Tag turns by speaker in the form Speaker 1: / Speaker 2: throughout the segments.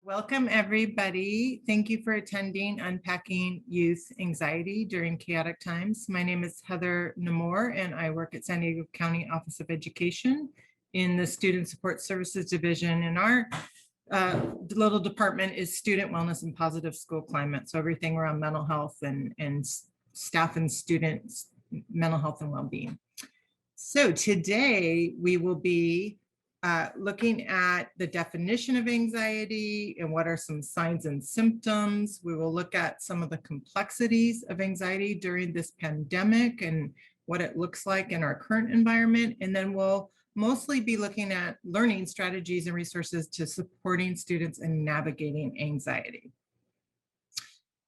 Speaker 1: Welcome, everybody. Thank you for attending Unpacking Youth Anxiety During Chaotic Times. My name is Heather Namor, and I work at San Diego County Office of Education in the Student Support Services Division. And our little department is Student Wellness and Positive School Climate. So everything around mental health and staff and students' mental health and well-being. So today we will be looking at the definition of anxiety and what are some signs and symptoms. We will look at some of the complexities of anxiety during this pandemic and what it looks like in our current environment. And then we'll mostly be looking at learning strategies and resources to supporting students in navigating anxiety.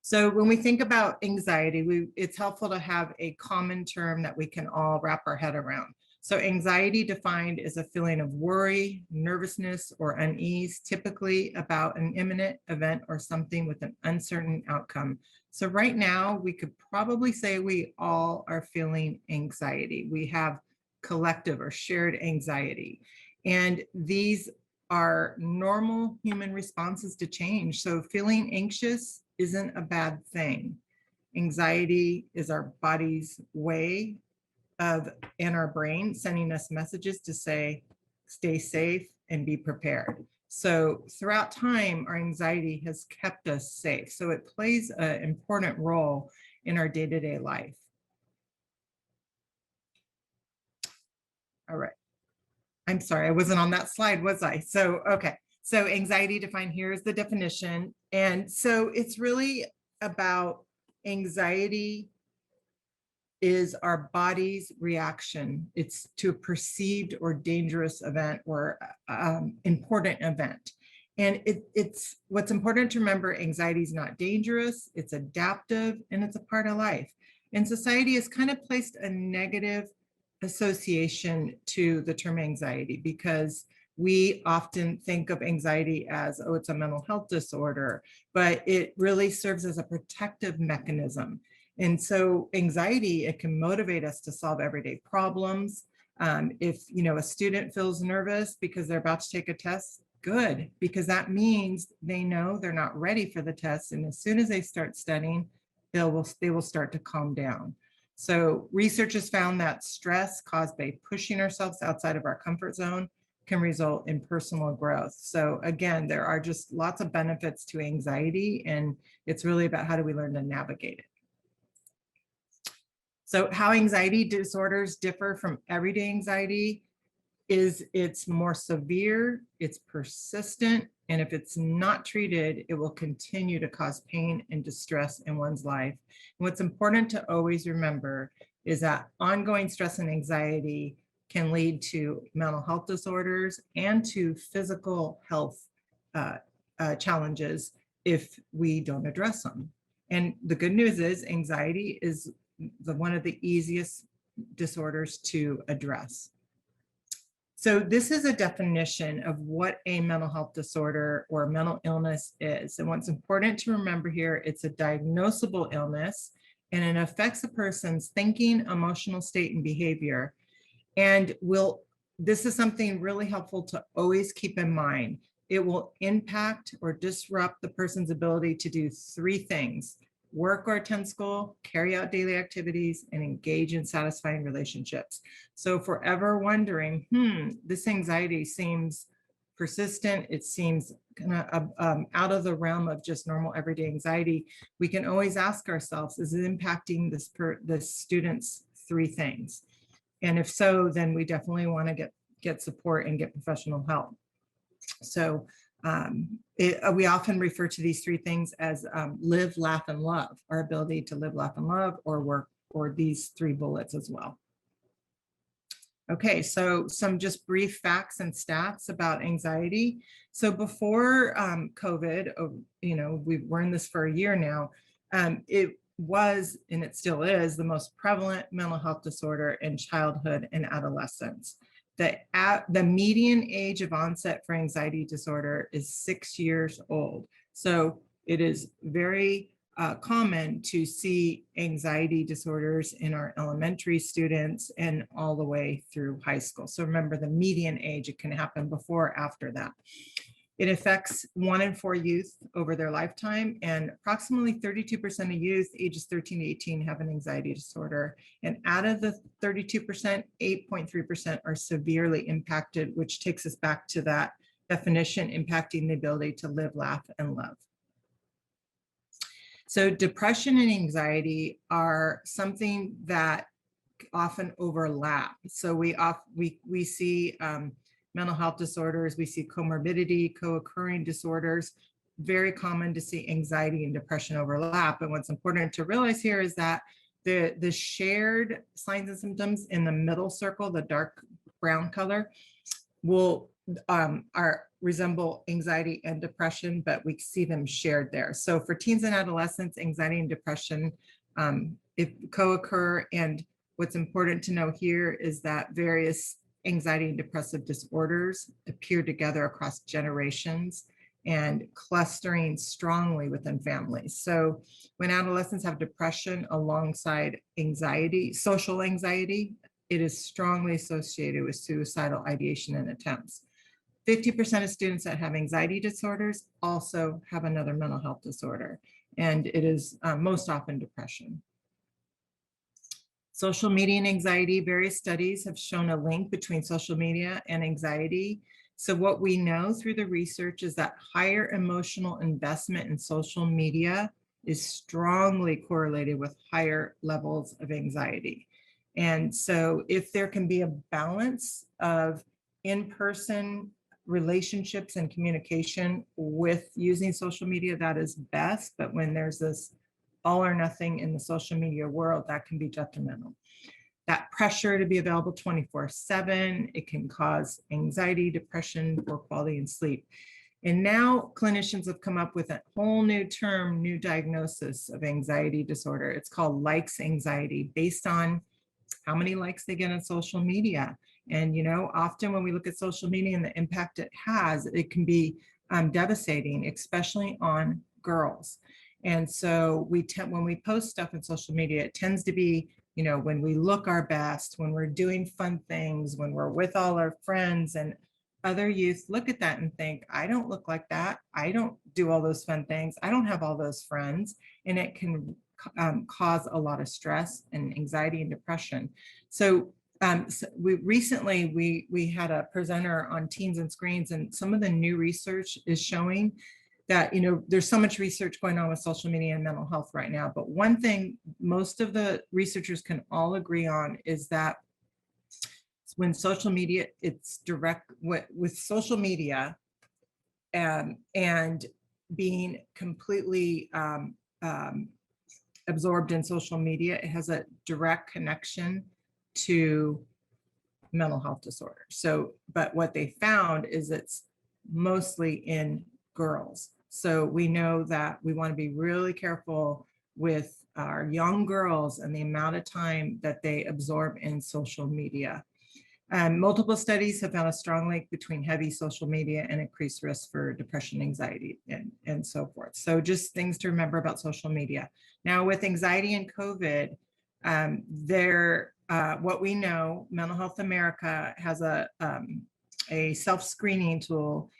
Speaker 1: So when we think about anxiety, it's helpful to have a common term that we can all wrap our head around. So anxiety defined as a feeling of worry, nervousness, or unease, typically about an imminent event or something with an uncertain outcome. So right now, we could probably say we all are feeling anxiety. We have collective or shared anxiety. And these are normal human responses to change. So feeling anxious isn't a bad thing. Anxiety is our body's way of, and our brain sending us messages to say, stay safe and be prepared. So throughout time, our anxiety has kept us safe. So it plays an important role in our day-to-day life. All right. I'm sorry, I wasn't on that slide, was I? So, okay. So anxiety defined here is the definition. And so it's really about anxiety is our body's reaction. It's to a perceived or dangerous event or important event. And it's what's important to remember, anxiety is not dangerous, it's adaptive, and it's a part of life. And society has kind of placed a negative association to the term anxiety because we often think of anxiety as, oh, it's a mental health disorder, but it really serves as a protective mechanism. And so anxiety, it can motivate us to solve everyday problems. If a student feels nervous because they're about to take a test, good, because that means they know they're not ready for the test. And as soon as they start studying, they will start to calm down. So research has found that stress caused by pushing ourselves outside of our comfort zone can result in personal growth. So again, there are just lots of benefits to anxiety, and it's really about how do we learn to navigate it. So how anxiety disorders differ from everyday anxiety is it's more severe, it's persistent, and if it's not treated, it will continue to cause pain and distress in one's life. And what's important to always remember is that ongoing stress and anxiety can lead to mental health disorders and to physical health challenges if we don't address them. And the good news is anxiety is one of the easiest disorders to address. So this is a definition of what a mental health disorder or mental illness is. And what's important to remember here, it's a diagnosable illness, and it affects a person's thinking, emotional state, and behavior. And this is something really helpful to always keep in mind. It will impact or disrupt the person's ability to do three things: work or attend school, carry out daily activities, and engage in satisfying relationships. So if we're ever wondering, this anxiety seems persistent, it seems kind of out of the realm of just normal everyday anxiety, we can always ask ourselves, is it impacting this student's three things? And if so, then we definitely want to get support and get professional help. So we often refer to these three things as live, laugh, and love, our ability to live, laugh, and love, or work, or these three bullets as well. Okay, so some just brief facts and stats about anxiety. So before COVID, we were in this for a year now, it was, and it still is, the most prevalent mental health disorder in childhood and adolescence. The median age of onset for anxiety disorder is 6 years old. So it is very common to see anxiety disorders in our elementary students and all the way through high school. So remember the median age, it can happen before or after that. It affects 1 in 4 youth over their lifetime, and approximately 32% of youth ages 13 to 18 have an anxiety disorder. And out of the 32%, 8.3% are severely impacted, which takes us back to that definition, impacting the ability to live, laugh, and love. So depression and anxiety are something that often overlap. So we see mental health disorders, we see comorbidity, co-occurring disorders. Very common to see anxiety and depression overlap. And what's important to realize here is that the shared signs and symptoms in the middle circle, the dark brown color, will resemble anxiety and depression, but we see them shared there. So for teens and adolescents, anxiety and depression co-occur. And what's important to know here is that various anxiety and depressive disorders appear together across generations and clustering strongly within families. So when adolescents have depression alongside anxiety, social anxiety, it is strongly associated with suicidal ideation and attempts. 50% of students that have anxiety disorders also have another mental health disorder, and it is most often depression. Social media and anxiety, various studies have shown a link between social media and anxiety. So what we know through the research is that higher emotional investment in social media is strongly correlated with higher levels of anxiety. And so if there can be a balance of in-person relationships and communication with using social media, that is best. But when there's this all or nothing in the social media world, that can be detrimental. That pressure to be available 24/7, it can cause anxiety, depression, poor quality and sleep. And now clinicians have come up with a whole new term, new diagnosis of anxiety disorder. It's called likes anxiety, based on how many likes they get on social media. And, often when we look at social media and the impact it has, it can be devastating, especially on girls. And so when we post stuff on social media, it tends to be, when we look our best, when we're doing fun things, when we're with all our friends, and other youth look at that and think, I don't look like that. I don't do all those fun things. I don't have all those friends. And it can cause a lot of stress and anxiety and depression. So we recently had a presenter on teens and screens, and some of the new research is showing that there's so much research going on with social media and mental health right now. But one thing most of the researchers can all agree on is that when social media, it's direct with social media and being completely absorbed in social media, it has a direct connection to mental health disorders. So, but what they found is it's mostly in girls. So we know that we want to be really careful with our young girls and the amount of time that they absorb in social media. Multiple studies have found a strong link between heavy social media and increased risk for depression, anxiety, and so forth. So just things to remember about social media. Now with anxiety and COVID, what we know, Mental Health America has a self-screening tool.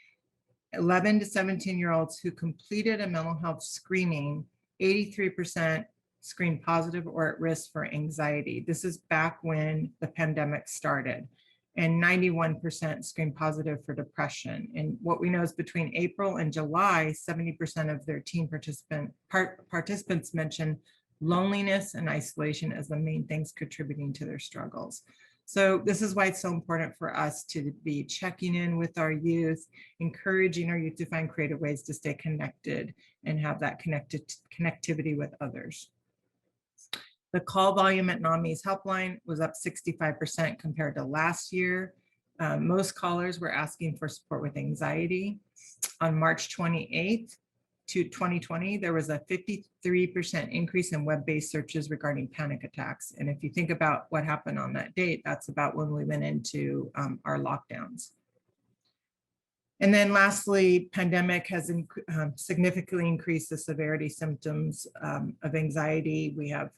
Speaker 1: 11 to 17-year-olds who completed a mental health screening, 83% screened positive or at risk for anxiety. This is back when the pandemic started. And 91% screened positive for depression. And what we know is between April and July, 70% of their teen participants mentioned loneliness and isolation as the main things contributing to their struggles. So this is why it's so important for us to be checking in with our youth, encouraging our youth to find creative ways to stay connected and have that connectivity with others. The call volume at NAMI's helpline was up 65% compared to last year. Most callers were asking for support with anxiety. On March 28th, 2020, there was a 53% increase in web-based searches regarding panic attacks. And if you think about what happened on that date, that's about when we went into our lockdowns. And then lastly, pandemic has significantly increased the severity symptoms of anxiety. We have,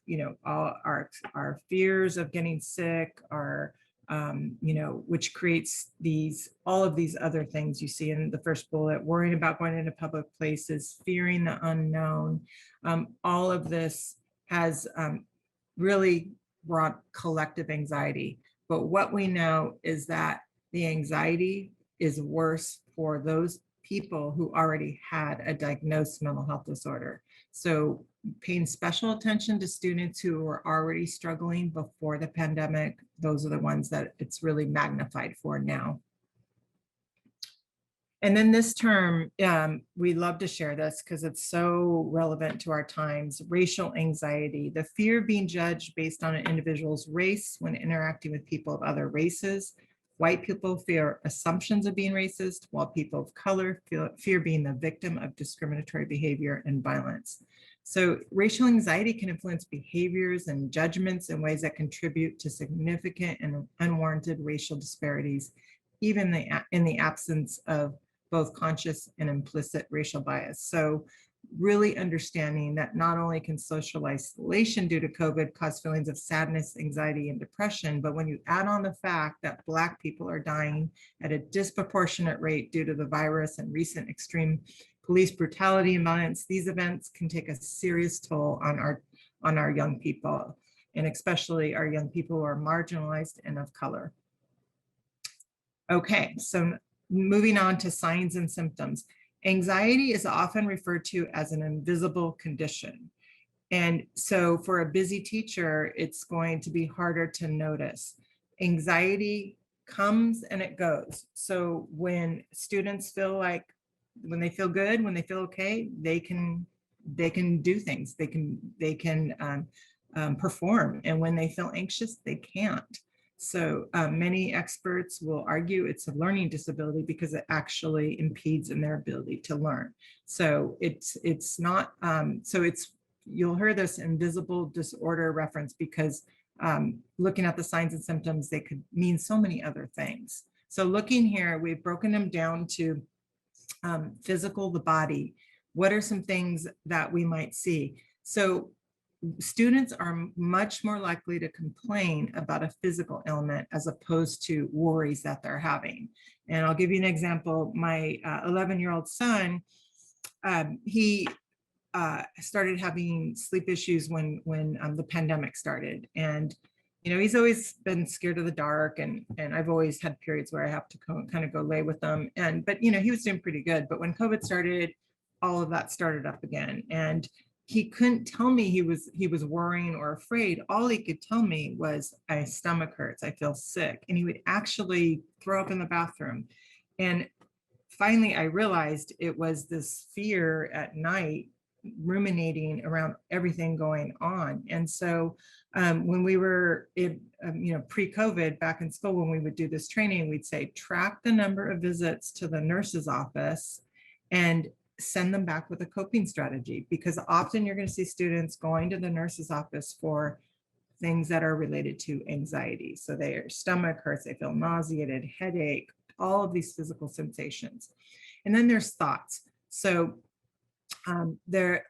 Speaker 1: all our fears of getting sick, our which creates all of these other things you see in the first bullet, worrying about going into public places, fearing the unknown. All of this has really brought collective anxiety. But what we know is that the anxiety is worse for those people who already had a diagnosed mental health disorder. So paying special attention to students who were already struggling before the pandemic, those are the ones that it's really magnified for now. And then this term, we love to share this because it's so relevant to our times, racial anxiety, the fear of being judged based on an individual's race when interacting with people of other races. White people fear assumptions of being racist, while people of color fear being the victim of discriminatory behavior and violence. So racial anxiety can influence behaviors and judgments in ways that contribute to significant and unwarranted racial disparities, even in the absence of both conscious and implicit racial bias. So really understanding that not only can social isolation due to COVID cause feelings of sadness, anxiety, and depression, but when you add on the fact that Black people are dying at a disproportionate rate due to the virus and recent extreme police brutality and violence, these events can take a serious toll on our young people, and especially our young people who are marginalized and of color. Okay, so moving on to signs and symptoms. Anxiety is often referred to as an invisible condition. And so for a busy teacher, it's going to be harder to notice. Anxiety comes and it goes. So when students feel like, when they feel good, when they feel okay, they can do things, they can perform. And when they feel anxious, they can't. So many experts will argue it's a learning disability because it actually impedes in their ability to learn. So it's not, you'll hear this invisible disorder reference because looking at the signs and symptoms, they could mean so many other things. So looking here, we've broken them down to physical, the body. What are some things that we might see? So students are much more likely to complain about a physical ailment as opposed to worries that they're having. And I'll give you an example. My 11-year-old son, he started having sleep issues when the pandemic started. And he's always been scared of the dark, and I've always had periods where I have to kind of go lay with them. But he was doing pretty good. But when COVID started, all of that started up again. And he couldn't tell me he was worrying or afraid. All he could tell me was, my stomach hurts, I feel sick. And he would actually throw up in the bathroom. And finally, I realized it was this fear at night, ruminating around everything going on. And so when we were in, pre-COVID back in school, when we would do this training, we'd say, track the number of visits to the nurse's office and send them back with a coping strategy, because often you're going to see students going to the nurse's office for things that are related to anxiety. So their stomach hurts, they feel nauseated, headache, all of these physical sensations. And then there's thoughts. So they're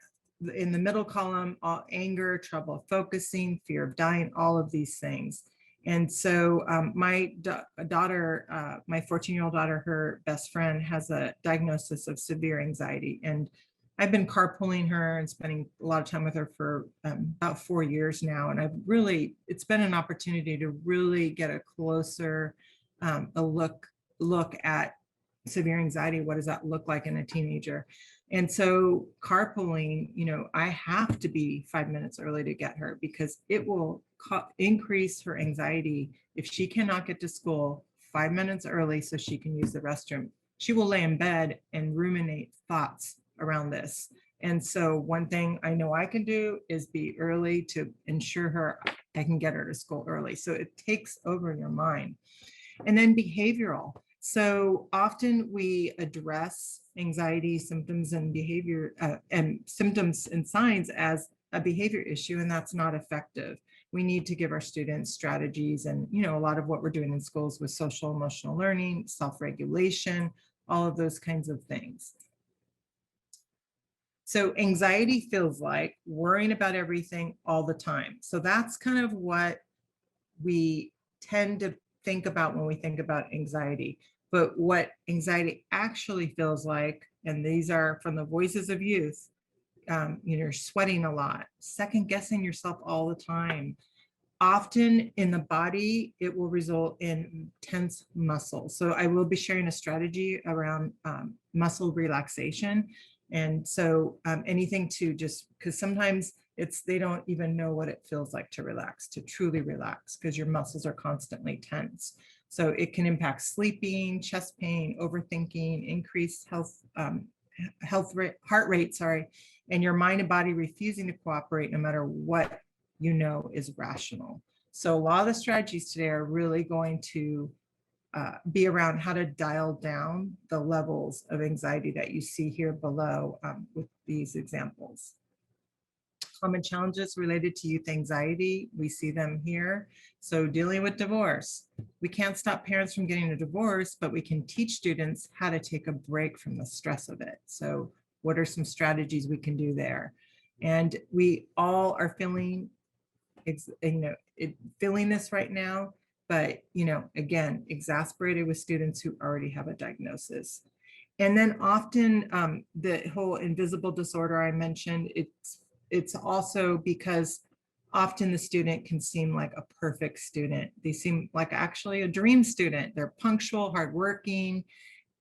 Speaker 1: in the middle column, all anger, trouble focusing, fear of dying, all of these things. And so my daughter, my 14-year-old daughter, her best friend has a diagnosis of severe anxiety. And I've been carpooling her and spending a lot of time with her for about 4 years now. And it's been an opportunity to really get a closer look at severe anxiety. What does that look like in a teenager? And so carpooling, I have to be 5 minutes early to get her, because it will increase her anxiety if she cannot get to school 5 minutes early so she can use the restroom. She will lay in bed and ruminate thoughts around this. And so one thing I know I can do is be early to ensure I can get her to school early. So it takes over your mind. And then behavioral. So often we address anxiety symptoms and behavior and symptoms and signs as a behavior issue, and that's not effective. We need to give our students strategies, and a lot of what we're doing in schools with social emotional learning, self-regulation, all of those kinds of things. So anxiety feels like worrying about everything all the time. So that's kind of what we tend to think about when we think about anxiety. But what anxiety actually feels like, and these are from the voices of youth, you're sweating a lot, second guessing yourself all the time. Often in the body, it will result in tense muscles. So I will be sharing a strategy around muscle relaxation. And so anything to just, because sometimes they don't even know what it feels like to relax, to truly relax, because your muscles are constantly tense. So it can impact sleeping, chest pain, overthinking, increased heart rate, and your mind and body refusing to cooperate no matter what is rational. So a lot of the strategies today are really going to be around how to dial down the levels of anxiety that you see here below with these examples. Common challenges related to youth anxiety, we see them here. So dealing with divorce. We can't stop parents from getting a divorce, but we can teach students how to take a break from the stress of it. So what are some strategies we can do there? And we all are feeling feeling this right now, but again, exasperated with students who already have a diagnosis. And then often the whole invisible disorder I mentioned, it's also because often the student can seem like a perfect student. They seem like actually a dream student. They're punctual, hardworking,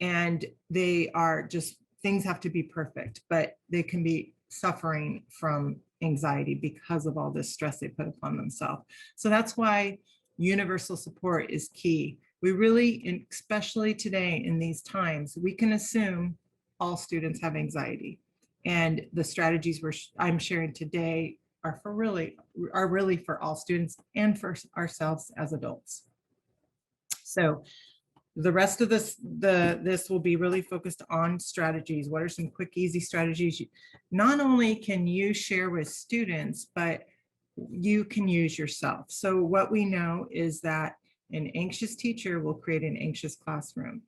Speaker 1: and they are just, things have to be perfect, but they can be suffering from anxiety because of all this stress they put upon themselves. So that's why universal support is key. We really, especially today in these times, we can assume all students have anxiety. And the strategies I'm sharing today are really for all students and for ourselves as adults. So the rest of this will be really focused on strategies. What are some quick, easy strategies? Not only can you share with students, but you can use yourself. So what we know is that an anxious teacher will create an anxious classroom.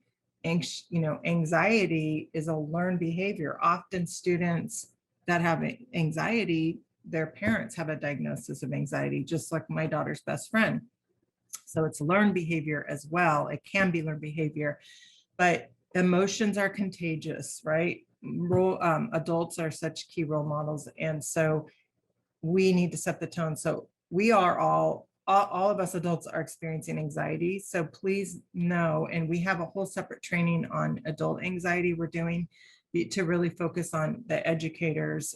Speaker 1: Anxiety is a learned behavior. Often students that have anxiety, their parents have a diagnosis of anxiety, just like my daughter's best friend. So it's learned behavior as well. It can be learned behavior, but emotions are contagious, right? Adults are such key role models. And so we need to set the tone. So we are all of us adults are experiencing anxiety. So please know, and we have a whole separate training on adult anxiety we're doing to really focus on the educators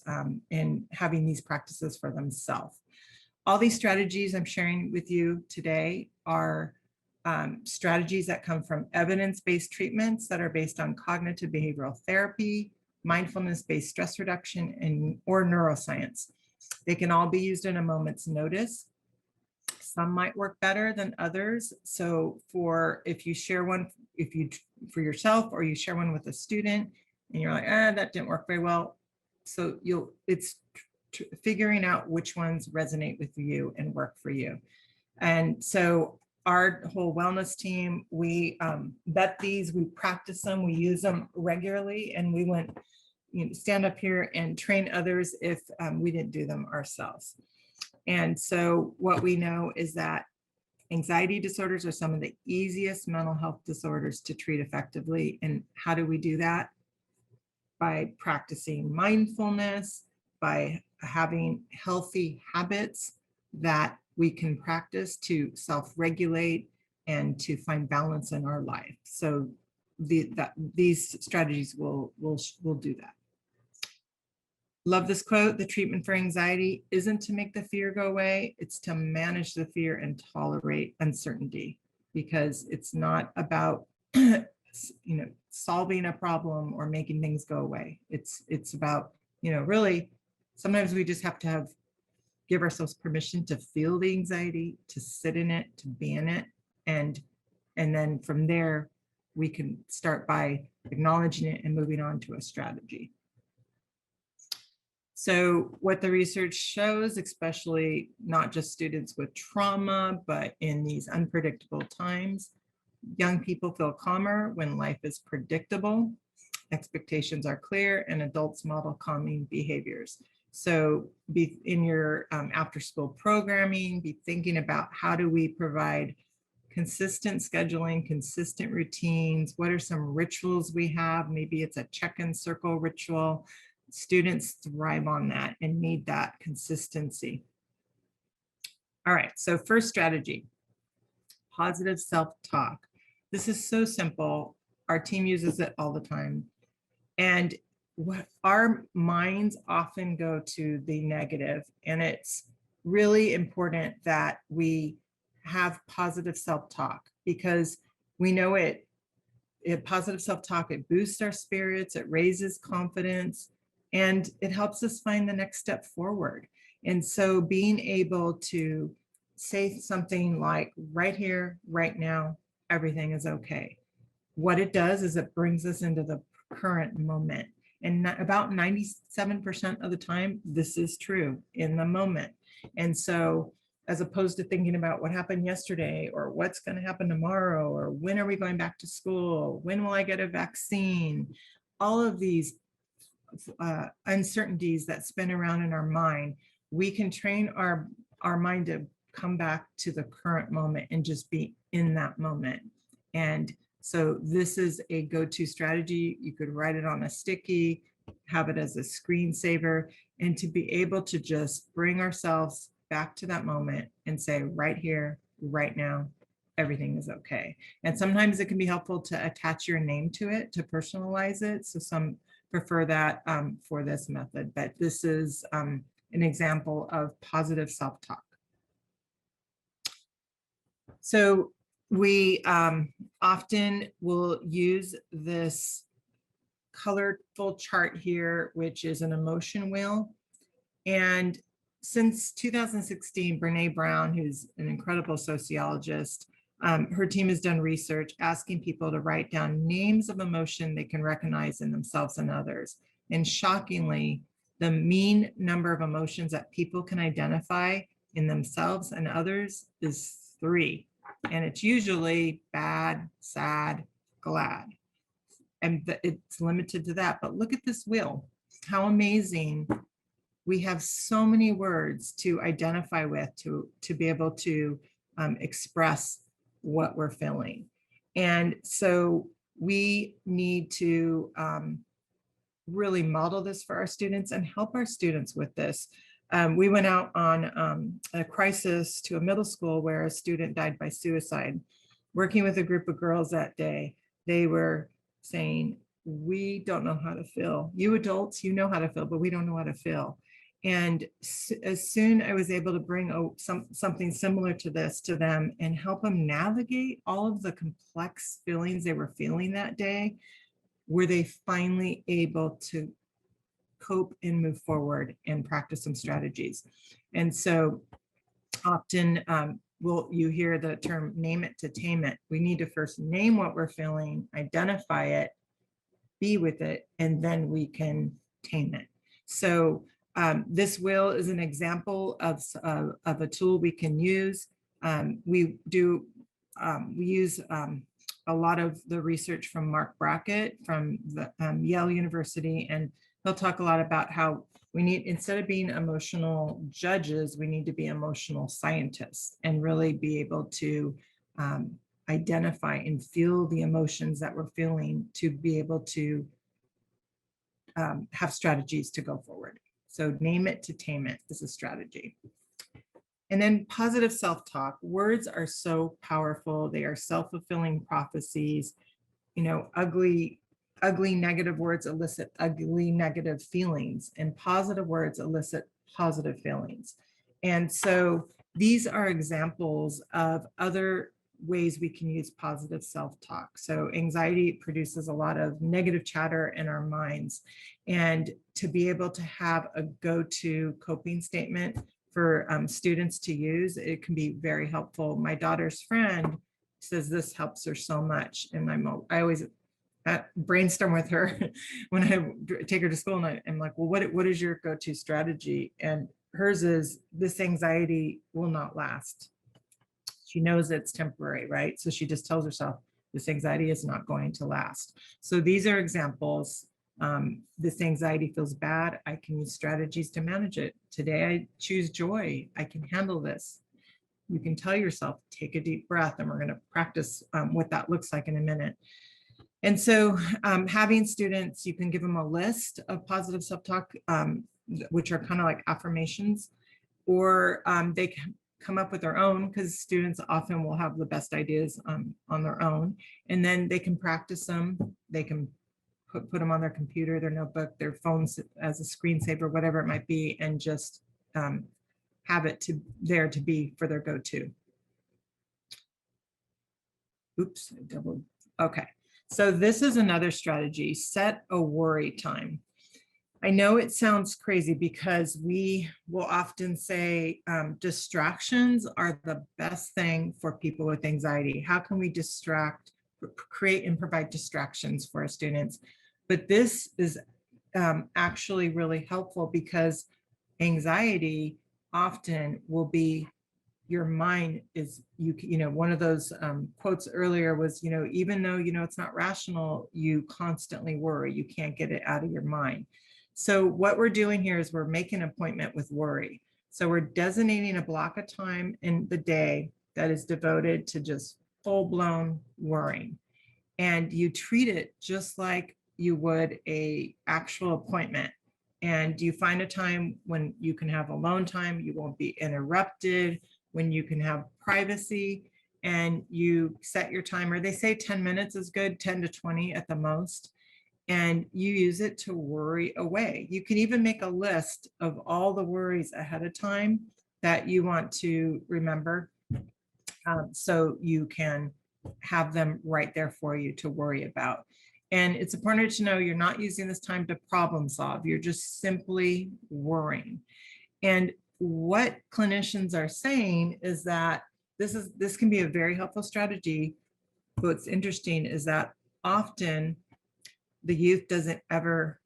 Speaker 1: in having these practices for themselves. All these strategies I'm sharing with you today are strategies that come from evidence-based treatments that are based on cognitive behavioral therapy, mindfulness-based stress reduction, or neuroscience. They can all be used in a moment's notice. Some might work better than others. So if you share one, for yourself, or you share one with a student and you're like, that didn't work very well. So it's figuring out which ones resonate with you and work for you. And so our whole wellness team, we vet these, we practice them, we use them regularly, and we went stand up here and train others if we didn't do them ourselves. And so what we know is that anxiety disorders are some of the easiest mental health disorders to treat effectively. And how do we do that? By practicing mindfulness, by having healthy habits that we can practice to self-regulate and to find balance in our life. So these strategies will do that. Love this quote: the treatment for anxiety isn't to make the fear go away, it's to manage the fear and tolerate uncertainty, because it's not about solving a problem or making things go away. It's about, really, sometimes we just have to give ourselves permission to feel the anxiety, to sit in it, to be in it. And then from there, we can start by acknowledging it and moving on to a strategy. So what the research shows, especially not just students with trauma, but in these unpredictable times, young people feel calmer when life is predictable, expectations are clear, and adults model calming behaviors. So be in your after school programming, be thinking about how do we provide consistent scheduling, consistent routines. What are some rituals we have? Maybe it's a check-in circle ritual. Students thrive on that and need that consistency. All right, so first strategy, positive self-talk. This is so simple. Our team uses it all the time. And our minds often go to the negative, and it's really important that we have positive self-talk, because we know positive self-talk, it boosts our spirits, it raises confidence, and it helps us find the next step forward. And so being able to say something like, right here, right now, everything is okay. What it does is it brings us into the current moment. And about 97% of the time, this is true in the moment. And so as opposed to thinking about what happened yesterday or what's going to happen tomorrow, or when are we going back to school? When will I get a vaccine? All of these uncertainties that spin around in our mind, we can train our mind to come back to the current moment and just be in that moment. And so this is a go-to strategy. You could write it on a sticky, have it as a screensaver, and to be able to just bring ourselves back to that moment and say, right here, right now, everything is okay. And sometimes it can be helpful to attach your name to it, to personalize it. So some prefer that for this method, but this is an example of positive self-talk. So we often will use this colorful chart here, which is an emotion wheel. And since 2016, Brene Brown, who's an incredible sociologist, her team has done research asking people to write down names of emotion they can recognize in themselves and others. And shockingly, the mean number of emotions that people can identify in themselves and others is 3. And it's usually bad, sad, glad. And it's limited to that. But look at this wheel. How amazing. We have so many words to identify with, to be able to express what we're feeling. And so we need to really model this for our students and help our students with this. We went out on a crisis to a middle school where a student died by suicide. Working with a group of girls that day, they were saying, we don't know how to feel. You adults, you know how to feel, but we don't know how to feel. And as soon I was able to bring something similar to this to them and help them navigate all of the complex feelings they were feeling that day, were they finally able to cope and move forward and practice some strategies. And so often you hear the term name it to tame it. We need to first name what we're feeling, identify it, be with it, and then we can tame it. So this wheel is an example of a tool we can use. We use a lot of the research from Mark Brackett from the, Yale University, and he'll talk a lot about how we need, instead of being emotional judges, we need to be emotional scientists and really be able to identify and feel the emotions that we're feeling to be able to have strategies to go forward. So name it to tame it is a strategy. And then positive self-talk. Words are so powerful. They are self-fulfilling prophecies. You know, ugly negative words elicit ugly negative feelings, and positive words elicit positive feelings. And so these are examples of other ways we can use positive self-talk. So anxiety produces a lot of negative chatter in our minds, and to be able to have a go-to coping statement for students to use, it can be very helpful. My daughter's friend says this helps her so much, and I always brainstorm with her when I take her to school, and I'm like, well, what is your go-to strategy? And hers is, this anxiety will not last. She knows it's temporary, right? So she just tells herself, this anxiety is not going to last. So these are examples. This anxiety feels bad. I can use strategies to manage it. Today I choose joy. I can handle this. you can tell yourself, take a deep breath, and we're going to practice what that looks like in a minute. And so having students, you can give them a list of positive self-talk, which are kind of like affirmations, or they can come up with their own, because students often will have the best ideas on their own, and then they can practice them. They can put them on their computer, their notebook, their phones as a screensaver, whatever it might be, and just have it there to be for their go-to. Oops, I doubled. Okay, so this is another strategy. Set a worry time. I know it sounds crazy because we will often say distractions are the best thing for people with anxiety. How can we create and provide distractions for our students? But this is actually really helpful, because anxiety often will be, your mind is, one of those quotes earlier was, even though it's not rational, you constantly worry, you can't get it out of your mind. So what we're doing here is we're making an appointment with worry. So we're designating a block of time in the day that is devoted to just full-blown worrying. And you treat it just like you would a actual appointment. And you find a time when you can have alone time, you won't be interrupted, when you can have privacy, and you set your timer. They say 10 minutes is good, 10 to 20 at the most. And you use it to worry away. You can even make a list of all the worries ahead of time that you want to remember, so you can have them right there for you to worry about. And it's important to know you're not using this time to problem solve. You're just simply worrying. And what clinicians are saying is that this can be a very helpful strategy. What's interesting is that often the youth doesn't ever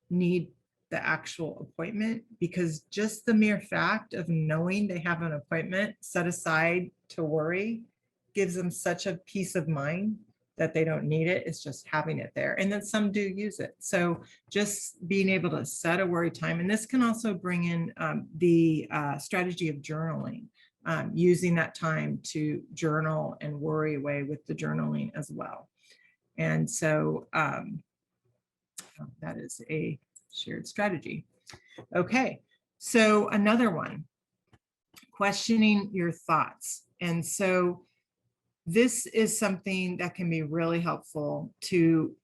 Speaker 1: need the actual appointment, because just the mere fact of knowing they have an appointment set aside to worry gives them such a peace of mind that they don't need it. It's just having it there. And then some do use it. So just being able to set a worry time. And this can also bring in the strategy of journaling, using that time to journal and worry away with the journaling as well. And so that is a shared strategy. Okay, so another one, questioning your thoughts. And so this is something that can be really helpful to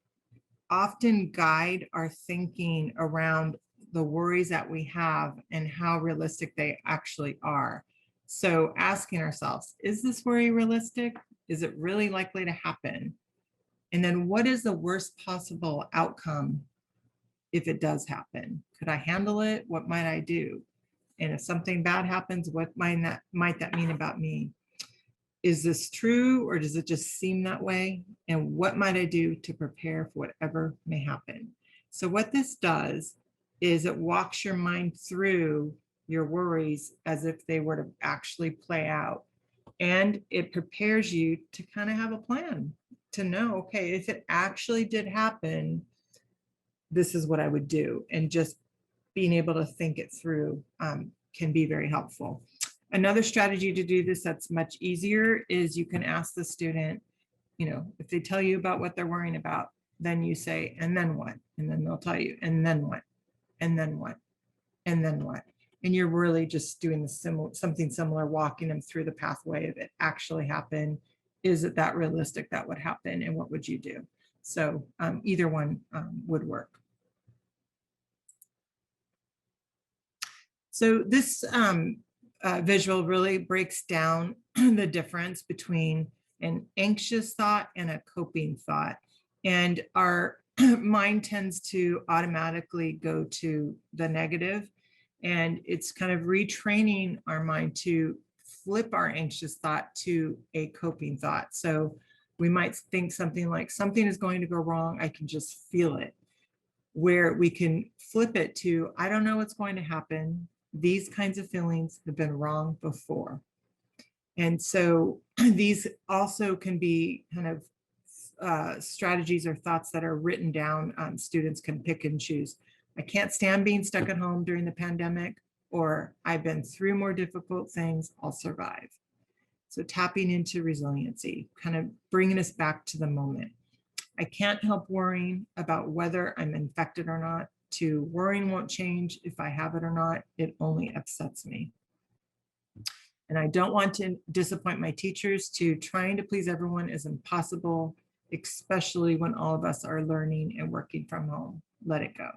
Speaker 1: often guide our thinking around the worries that we have and how realistic they actually are. So asking ourselves, is this worry realistic? Is it really likely to happen? And then what is the worst possible outcome if it does happen? Could I handle it? What might I do? And if something bad happens, what might that mean about me? Is this true, or does it just seem that way? And what might I do to prepare for whatever may happen? So what this does is it walks your mind through your worries as if they were to actually play out. And it prepares you to kind of have a plan, to know, okay, if it actually did happen, this is what I would do. And just being able to think it through can be very helpful. Another strategy to do this that's much easier is you can ask the student, if they tell you about what they're worrying about, then you say, and then what? And then they'll tell you, and then what? And then what? And then what? And you're really just doing something similar, walking them through the pathway of it actually happened. Is it that realistic that would happen? And what would you do? So either one would work. So this visual really breaks down the difference between an anxious thought and a coping thought. And our mind tends to automatically go to the negative. And it's kind of retraining our mind to flip our anxious thought to a coping thought. So we might think something like, something is going to go wrong, I can just feel it. Where we can flip it to, I don't know what's going to happen. These kinds of feelings have been wrong before. And so these also can be kind of strategies or thoughts that are written down. Students can pick and choose. I can't stand being stuck at home during the pandemic, or I've been through more difficult things, I'll survive. So tapping into resiliency, kind of bringing us back to the moment. I can't help worrying about whether I'm infected or not, to worrying won't change if I have it or not. It only upsets me. And I don't want to disappoint my teachers, to trying to please everyone is impossible, especially when all of us are learning and working from home. Let it go.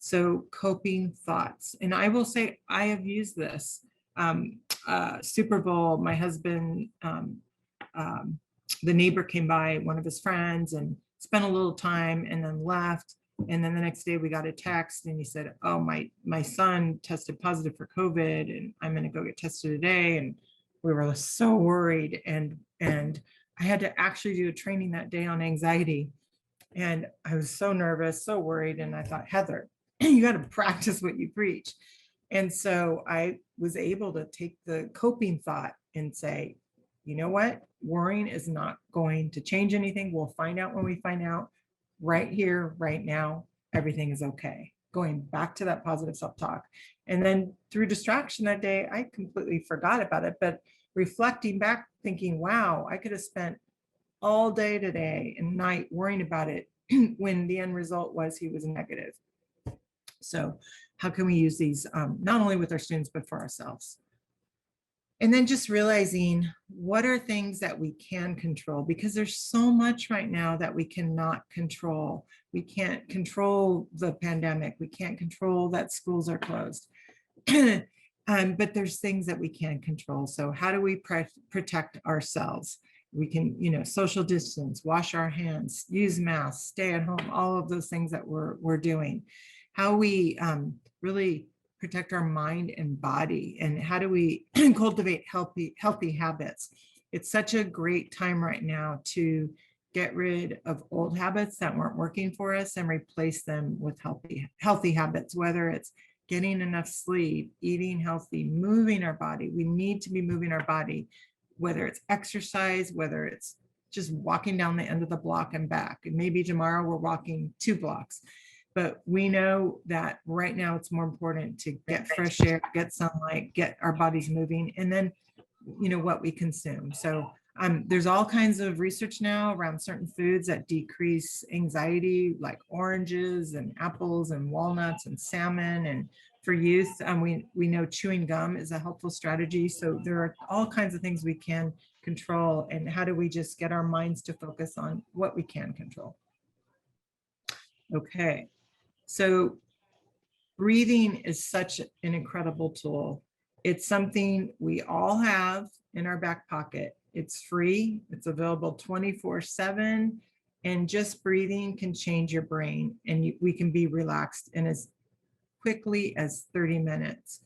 Speaker 1: So coping thoughts. And I will say, I have used this. Super Bowl, my husband, the neighbor came by, one of his friends, and spent a little time and then left. And then the next day we got a text and he said, oh, my son tested positive for COVID and I'm going to go get tested today. And we were so worried. And I had to actually do a training that day on anxiety. And I was so nervous, so worried. And I thought, Heather, you got to practice what you preach. And so I was able to take the coping thought and say, you know what? Worrying is not going to change anything. We'll find out when we find out. Right here, right now, everything is okay. Going back to that positive self-talk. And then through distraction that day, I completely forgot about it. But reflecting back, thinking, wow, I could have spent all day today and night worrying about it when the end result was he was negative. So how can we use these not only with our students, but for ourselves? And then just realizing what are things that we can control, because there's so much right now that we cannot control. We can't control the pandemic. We can't control that schools are closed. But there's things that we can control. So how do we protect ourselves? We can, social distance, wash our hands, use masks, stay at home, all of those things that we're doing. How we really protect our mind and body, and how do we cultivate healthy habits. It's such a great time right now to get rid of old habits that weren't working for us and replace them with healthy habits, whether it's getting enough sleep, eating healthy, moving our body. We need to be moving our body, whether it's exercise, whether it's just walking down the end of the block and back. And maybe tomorrow we're walking 2 blocks. But we know that right now it's more important to get fresh air, get sunlight, get our bodies moving, and then, what we consume. So there's all kinds of research now around certain foods that decrease anxiety, like oranges and apples and walnuts and salmon. And for youth, we know chewing gum is a helpful strategy. So there are all kinds of things we can control. And how do we just get our minds to focus on what we can control? Okay. So breathing is such an incredible tool. It's something we all have in our back pocket. It's free, it's available 24/7, and just breathing can change your brain, and we can be relaxed in as quickly as 30 minutes.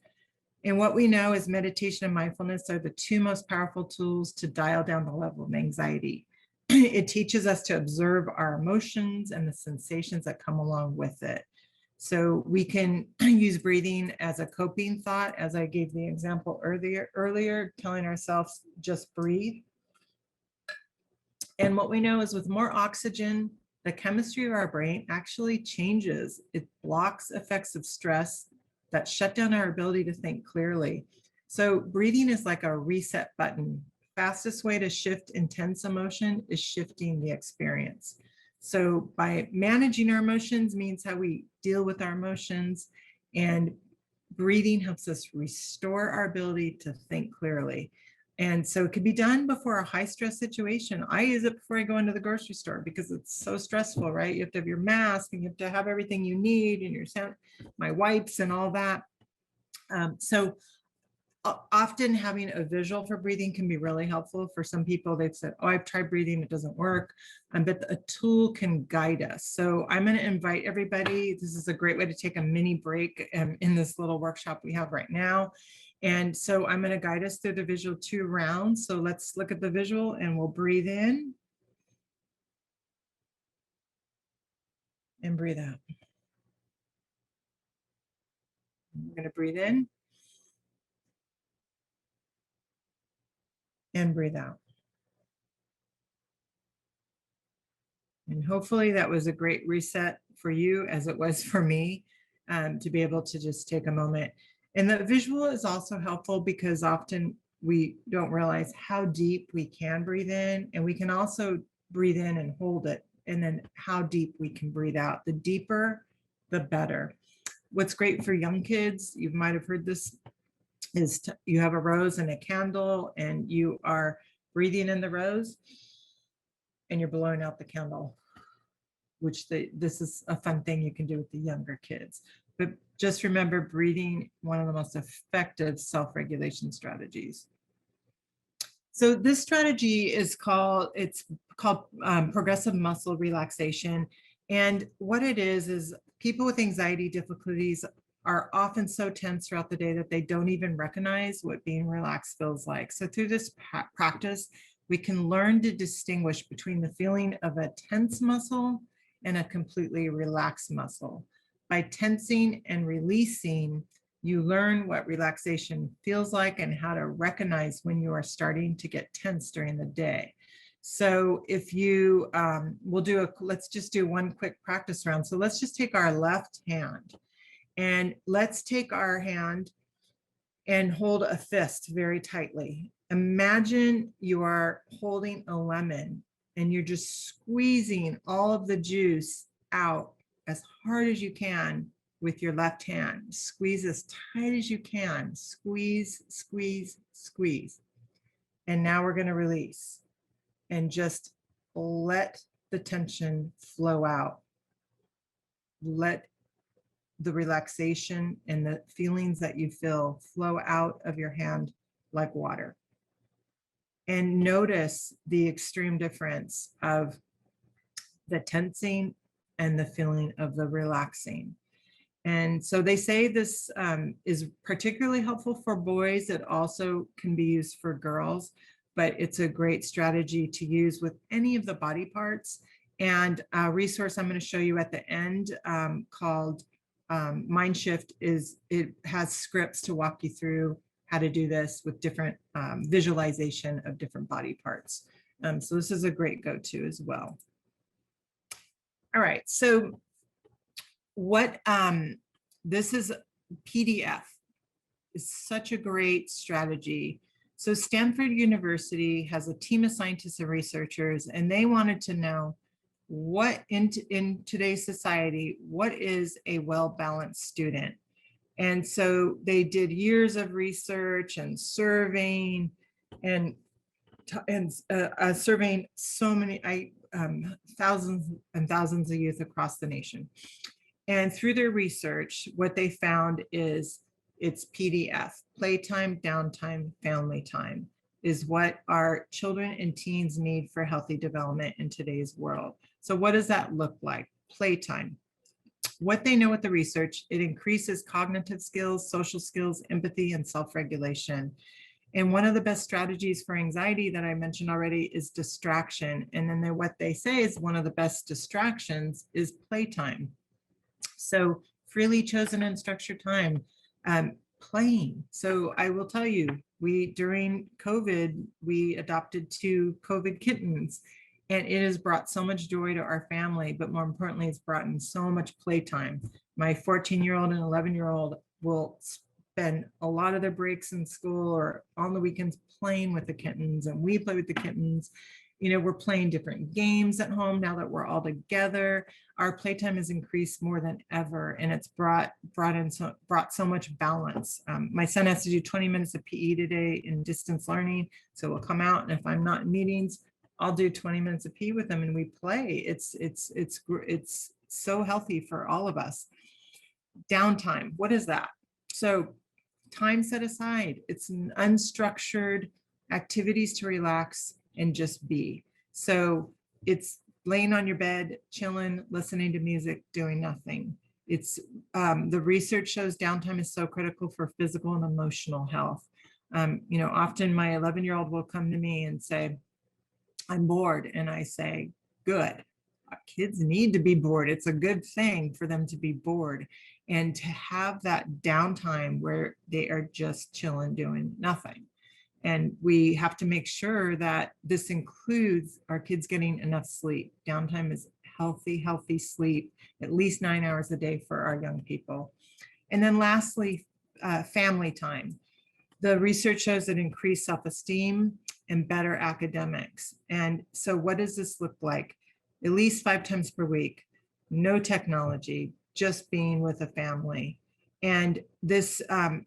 Speaker 1: And what we know is meditation and mindfulness are the 2 most powerful tools to dial down the level of anxiety. It teaches us to observe our emotions and the sensations that come along with it. So we can use breathing as a coping thought, as I gave the example earlier, telling ourselves just breathe. And what we know is with more oxygen, the chemistry of our brain actually changes. It blocks effects of stress that shut down our ability to think clearly. So breathing is like a reset button. Fastest way to shift intense emotion is shifting the experience. So by managing our emotions means how we deal with our emotions, and breathing helps us restore our ability to think clearly. And so it can be done before a high stress situation. I use it before I go into the grocery store because it's so stressful, right? You have to have your mask and you have to have everything you need and my wipes and all that. So often having a visual for breathing can be really helpful. For some people, they've said, oh, I've tried breathing, it doesn't work. But a tool can guide us. So I'm going to invite everybody. This is a great way to take a mini break in this little workshop we have right now. And so I'm going to guide us through the visual 2 rounds. So let's look at the visual and we'll breathe in and breathe out. We're going to breathe in and breathe out. And hopefully that was a great reset for you, as it was for me, to be able to just take a moment. And the visual is also helpful because often we don't realize how deep we can breathe in, and we can also breathe in and hold it, and then how deep we can breathe out. The deeper, the better. What's great for young kids, you might have heard this, is you have a rose and a candle, and you are breathing in the rose and you're blowing out the candle, which this is a fun thing you can do with the younger kids. But just remember, breathing, one of the most effective self-regulation strategies. So this strategy is called progressive muscle relaxation. And what it is people with anxiety difficulties are often so tense throughout the day that they don't even recognize what being relaxed feels like. So through this practice, we can learn to distinguish between the feeling of a tense muscle and a completely relaxed muscle. By tensing and releasing, you learn what relaxation feels like and how to recognize when you are starting to get tense during the day. So if you, let's just do one quick practice round. So let's just take our left hand, and let's take our hand and hold a fist very tightly. Imagine you are holding a lemon and you're just squeezing all of the juice out as hard as you can with your left hand. Squeeze as tight as you can. Squeeze, squeeze, squeeze. And now we're going to release and just let the tension flow out. Let the relaxation and the feelings that you feel flow out of your hand like water. And notice the extreme difference of the tensing and the feeling of the relaxing. And so they say this is particularly helpful for boys. It also can be used for girls, but it's a great strategy to use with any of the body parts. And a resource I'm going to show you at the end called Mind Shift it has scripts to walk you through how to do this with different visualization of different body parts. So this is a great go-to as well. All right, so what this is PDF. Is such a great strategy. So Stanford University has a team of scientists and researchers, and they wanted to know what in today's society, what is a well-balanced student? And so they did years of research and surveying and surveying so many thousands and thousands of youth across the nation. And through their research, what they found is it's PDF, playtime, downtime, family time, is what our children and teens need for healthy development in today's world. So what does that look like? Playtime. What they know with the research, it increases cognitive skills, social skills, empathy, and self-regulation. And one of the best strategies for anxiety that I mentioned already is distraction. And then what they say is one of the best distractions is playtime. So freely chosen and structured time, playing. So I will tell you, during COVID, we adopted 2 COVID kittens, and it has brought so much joy to our family, but more importantly, it's brought in so much playtime. My 14-year-old and 11-year-old will spend a lot of their breaks in school or on the weekends playing with the kittens, and we play with the kittens. You know, we're playing different games at home now that we're all together. Our playtime has increased more than ever, and it's brought so much balance. My son has to do 20 minutes of PE today in distance learning, so we'll come out, and if I'm not in meetings, I'll do 20 minutes of PE with him, and we play. It's so healthy for all of us. Downtime, what is that? So time set aside. It's an unstructured activities to relax and just be. So it's laying on your bed, chilling, listening to music, doing nothing. It's the research shows downtime is so critical for physical and emotional health. You know, often my 11-year-old will come to me and say, I'm bored. And I say, good. Kids need to be bored. It's a good thing for them to be bored and to have that downtime where they are just chilling, doing nothing. And we have to make sure that this includes our kids getting enough sleep. Downtime is healthy sleep, at least 9 hours a day for our young people. And then lastly, family time. The research shows that increased self-esteem and better academics. And so what does this look like? At least 5 times per week, no technology, just being with a family. And this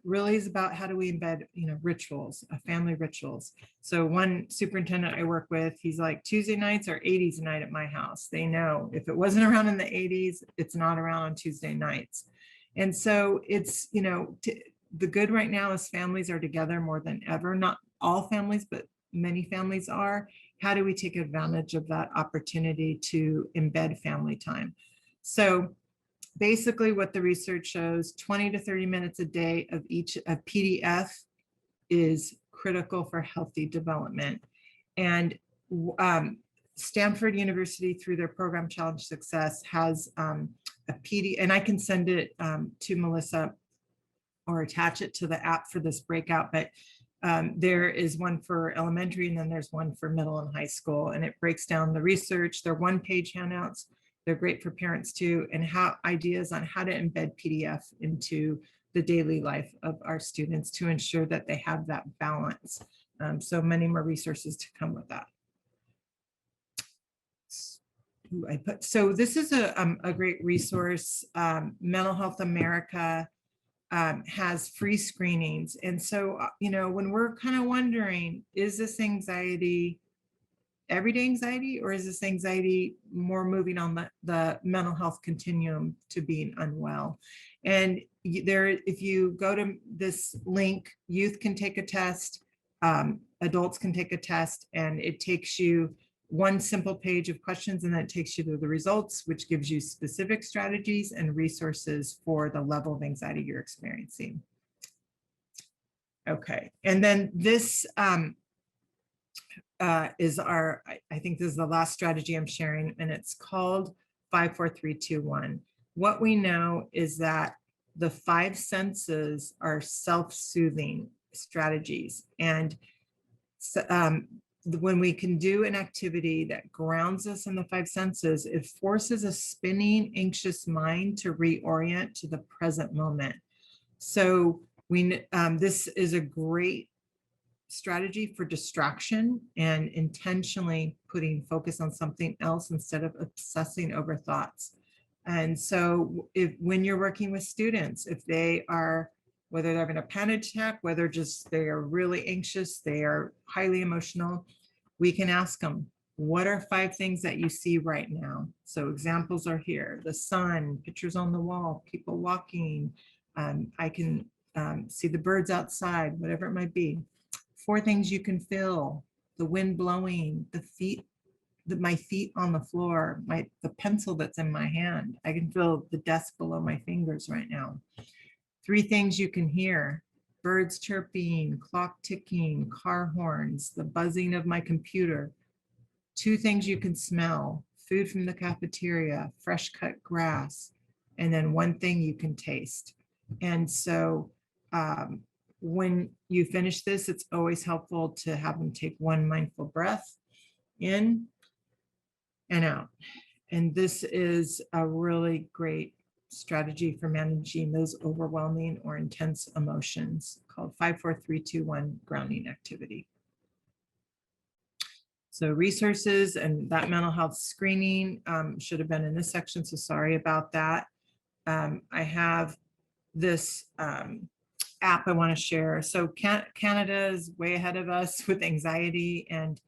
Speaker 1: really is about how do we embed, rituals, family rituals. So one superintendent I work with, he's like, Tuesday nights are 80s night at my house. They know if it wasn't around in the 80s, it's not around on Tuesday nights. And so it's, the good right now is families are together more than ever. Not all families, but many families are. How do we take advantage of that opportunity to embed family time? So basically what the research shows, 20 to 30 minutes a day of each a PDF is critical for healthy development. And Stanford University, through their program Challenge Success, has a PDF, and I can send it to Melissa or attach it to the app for this breakout, but there is one for elementary and then there's one for middle and high school, and it breaks down the research. They're one-page handouts. They're great for parents too, and how ideas on how to embed PDF into the daily life of our students to ensure that they have that balance. So many more resources to come with that. So this is a great resource. Mental Health America has free screenings. And so, when we're kind of wondering, is this anxiety everyday anxiety, or is this anxiety more moving on the mental health continuum to being unwell? And there, if you go to this link, youth can take a test, adults can take a test, and it takes you one simple page of questions, and then it takes you to the results, which gives you specific strategies and resources for the level of anxiety you're experiencing. Okay, and then this is our, I think this is the last strategy I'm sharing, and it's called 5, 4, 3, 2, 1. What we know is that the 5 senses are self-soothing strategies. And when we can do an activity that grounds us in the 5 senses, it forces a spinning, anxious mind to reorient to the present moment. So this is a great strategy for distraction and intentionally putting focus on something else instead of obsessing over thoughts. And so when you're working with students, if they are, whether they're having a panic attack, whether just they are really anxious, they are highly emotional, we can ask them, what are 5 things that you see right now? So examples are here: the sun, pictures on the wall, people walking, I can see the birds outside, whatever it might be. 4 things you can feel: the wind blowing, the feet, my feet on the floor, the pencil that's in my hand. I can feel the desk below my fingers right now. 3 things you can hear: birds chirping, clock ticking, car horns, the buzzing of my computer. 2 things you can smell: food from the cafeteria, fresh cut grass. And then 1 thing you can taste. And so when you finish this, it's always helpful to have them take 1 mindful breath in and out. And this is a really great strategy for managing those overwhelming or intense emotions, called 5, 4, 3, 2, 1 grounding activity. So resources and that mental health screening should have been in this section, so sorry about that. I have this app I want to share. So Canada is way ahead of us with anxiety, and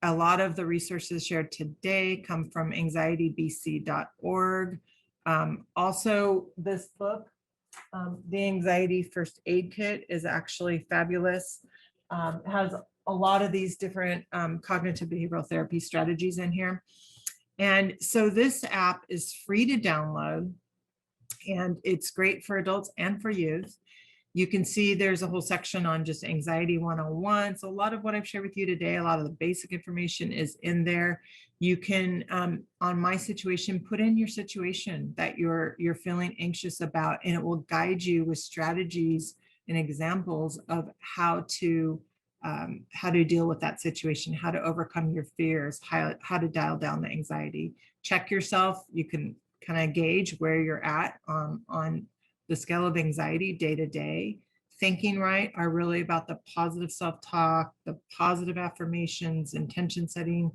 Speaker 1: a lot of the resources shared today come from anxietybc.org. Also, this book, The Anxiety First Aid Kit, is actually fabulous. It has a lot of these different cognitive behavioral therapy strategies in here. And so this app is free to download, and it's great for adults and for youth. You can see there's a whole section on just anxiety 101. So a lot of what I've shared with you today, a lot of the basic information is in there. You can, on my situation, put in your situation that you're feeling anxious about, and it will guide you with strategies and examples of how to deal with that situation, how to overcome your fears, how to dial down the anxiety. Check yourself. You can kind of gauge where you're at on the scale of anxiety day to day. thinking right are really about the positive self-talk, the positive affirmations, intention setting,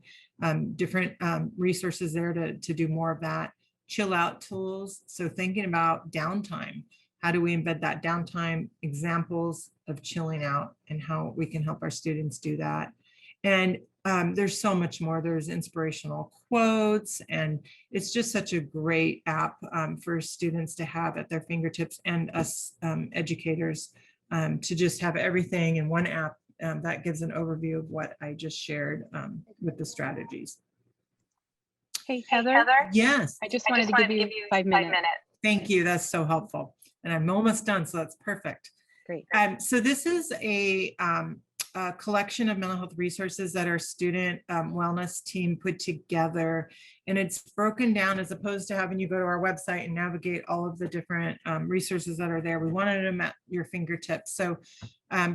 Speaker 1: different resources there to do more of that. Chill out tools. So thinking about downtime. How do we embed that downtime? Examples of chilling out and how we can help our students do that. And there's so much more. There's inspirational quotes, and it's just such a great app for students to have at their fingertips, and us educators to just have everything in one app that gives an overview of what I just shared with the strategies.
Speaker 2: Hey, Heather.
Speaker 1: Yes.
Speaker 2: I just wanted to give you 5 minutes.
Speaker 1: Thank you. That's so helpful. And I'm almost done, so that's perfect.
Speaker 2: Great.
Speaker 1: So this is a collection of mental health resources that our student wellness team put together, and it's broken down as opposed to having you go to our website and navigate all of the different resources that are there. We wanted them at your fingertips. So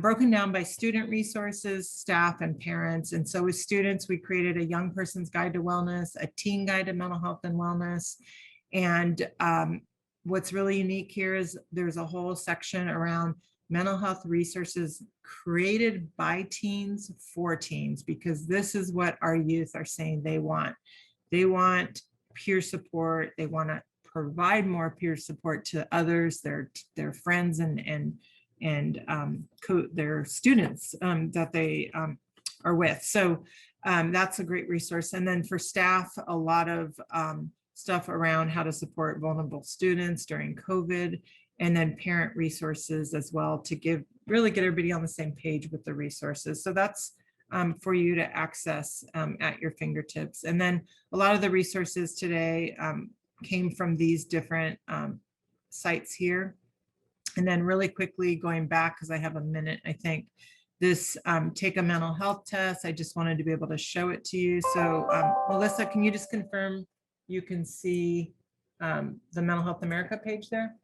Speaker 1: broken down by student resources, staff, and parents. And so with students, we created a young person's guide to wellness, a teen guide to mental health and wellness. And what's really unique here is there's a whole section around mental health resources created by teens for teens, because this is what our youth are saying they want. They want peer support. They want to provide more peer support to others, their friends and their students that they are with. So that's a great resource. And then for staff, a lot of stuff around how to support vulnerable students during COVID, and then parent resources as well to really get everybody on the same page with the resources. So that's for you to access at your fingertips. And then a lot of the resources today came from these different sites here. And then really quickly going back, because I have a minute, I think, this take a mental health test. I just wanted to be able to show it to you. So Melissa, can you just confirm you can see the Mental Health America page there?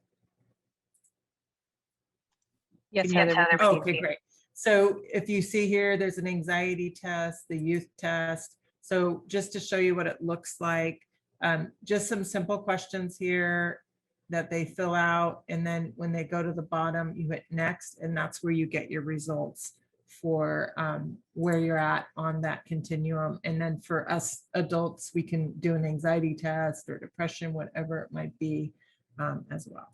Speaker 2: Yes, Heather.
Speaker 1: Oh, okay, great. So if you see here, there's an anxiety test, the youth test. So just to show you what it looks like, just some simple questions here that they fill out. And then when they go to the bottom, you hit next, and that's where you get your results for where you're at on that continuum. And then for us adults, we can do an anxiety test or depression, whatever it might be as well.